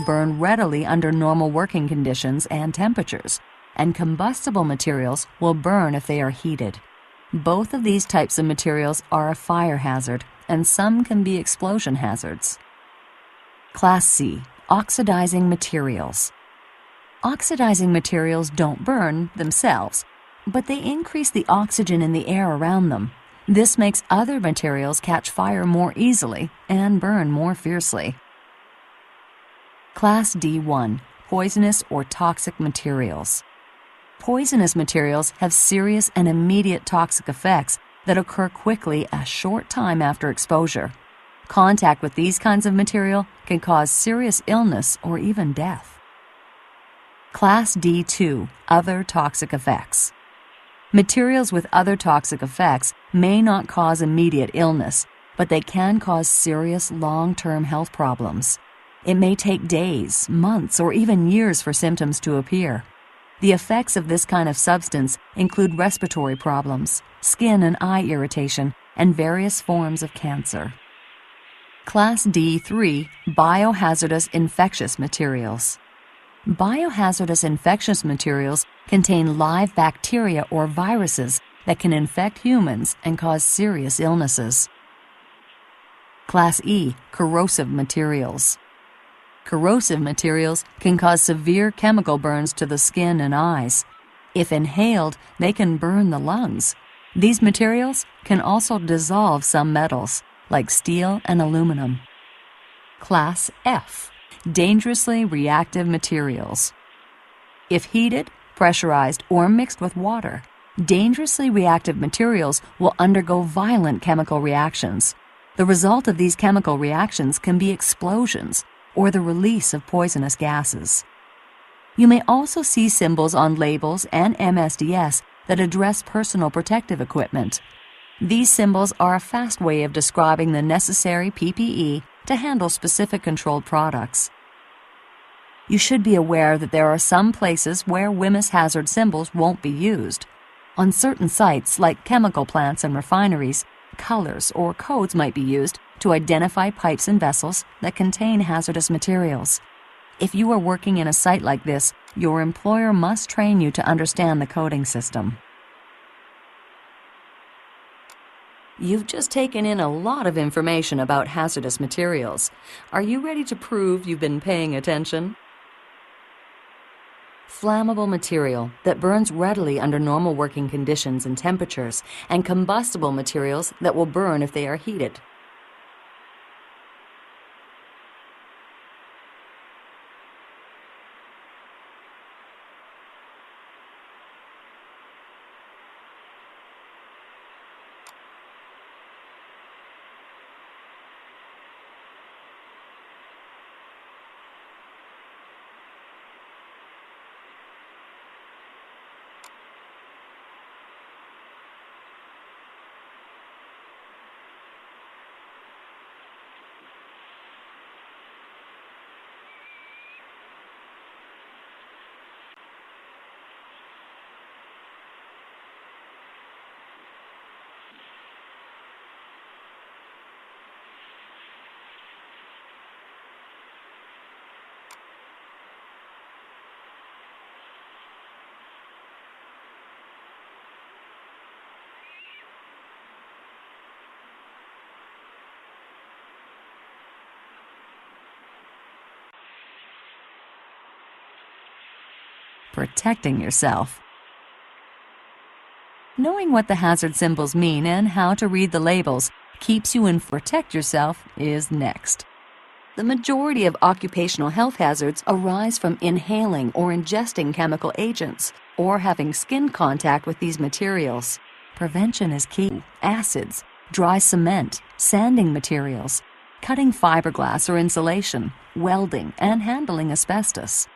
burn readily under normal working conditions and temperatures, and combustible materials will burn if they are heated. Both of these types of materials are a fire hazard, and some can be explosion hazards. Class C, oxidizing materials. Oxidizing materials don't burn themselves, but they increase the oxygen in the air around them. This makes other materials catch fire more easily and burn more fiercely. Class D1, poisonous or toxic materials. Poisonous materials have serious and immediate toxic effects that occur quickly a short time after exposure. Contact with these kinds of material can cause serious illness or even death. Class D2, other toxic effects. Materials with other toxic effects may not cause immediate illness, but they can cause serious long-term health problems. It may take days, months, or even years for symptoms to appear. The effects of this kind of substance include respiratory problems, skin and eye irritation, and various forms of cancer. Class D3, biohazardous infectious materials. Biohazardous infectious materials contain live bacteria or viruses that can infect humans and cause serious illnesses. Class E, corrosive materials. Corrosive materials can cause severe chemical burns to the skin and eyes. If inhaled, they can burn the lungs. These materials can also dissolve some metals, like steel and aluminum. Class F, dangerously reactive materials. If heated, pressurized, or mixed with water, dangerously reactive materials will undergo violent chemical reactions. The result of these chemical reactions can be explosions or the release of poisonous gases. You may also see symbols on labels and MSDS that address personal protective equipment. These symbols are a fast way of describing the necessary PPE to handle specific controlled products. You should be aware that there are some places where WHMIS hazard symbols won't be used. On certain sites, like chemical plants and refineries, colors or codes might be used to identify pipes and vessels that contain hazardous materials. If you are working in a site like this, your employer must train you to understand the coding system. You've just taken in a lot of information about hazardous materials. Are you ready to prove you've been paying attention? Flammable material that burns readily under normal working conditions and temperatures, and combustible materials that will burn if they are heated. Protecting yourself. Knowing what the hazard symbols mean and how to read the labels keeps you in protect yourself is next. The majority of occupational health hazards arise from inhaling or ingesting chemical agents or having skin contact with these materials. Prevention is key. Acids, dry cement, sanding materials, cutting fiberglass or insulation, welding, and handling asbestos.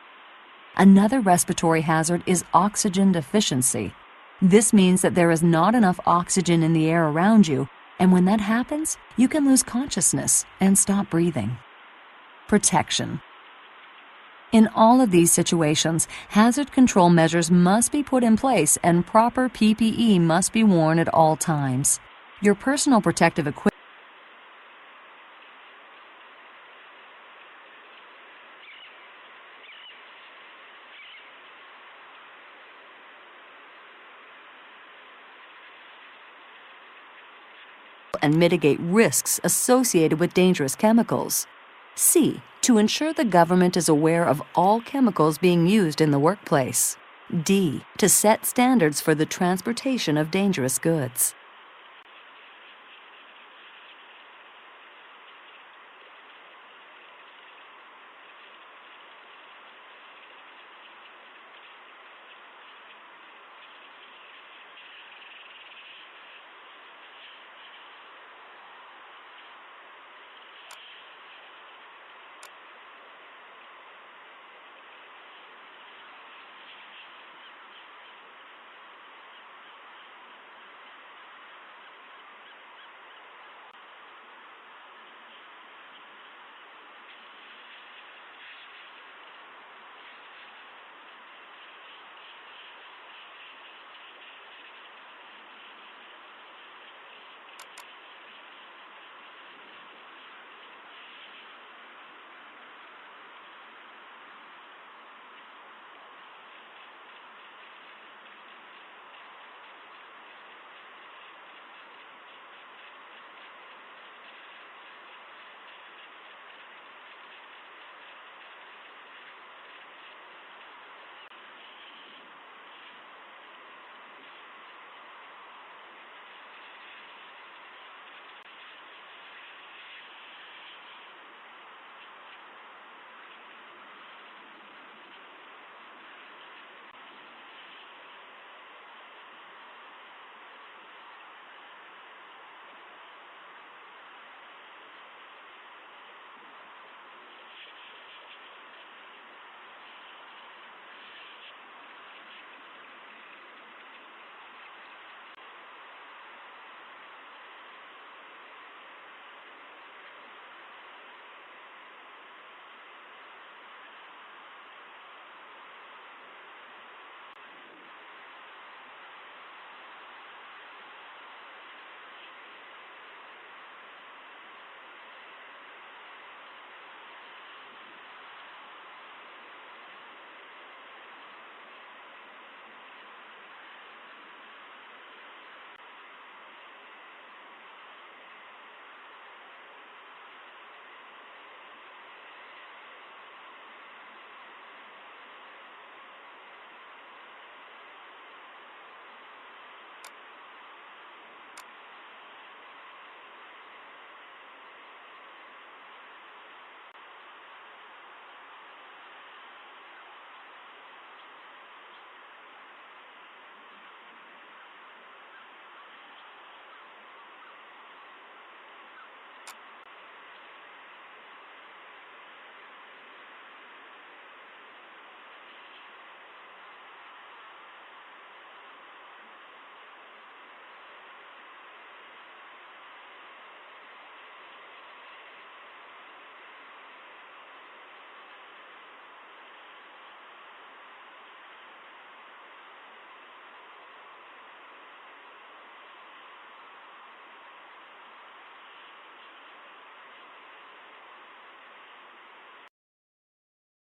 Another respiratory hazard is oxygen deficiency. This means that there is not enough oxygen in the air around you, and when that happens, you can lose consciousness and stop breathing. Protection. In all of these situations, hazard control measures must be put in place and proper PPE must be worn at all times. Your personal protective equipment and mitigate risks associated with dangerous chemicals. C. To ensure the government is aware of all chemicals being used in the workplace. D. To set standards for the transportation of dangerous goods.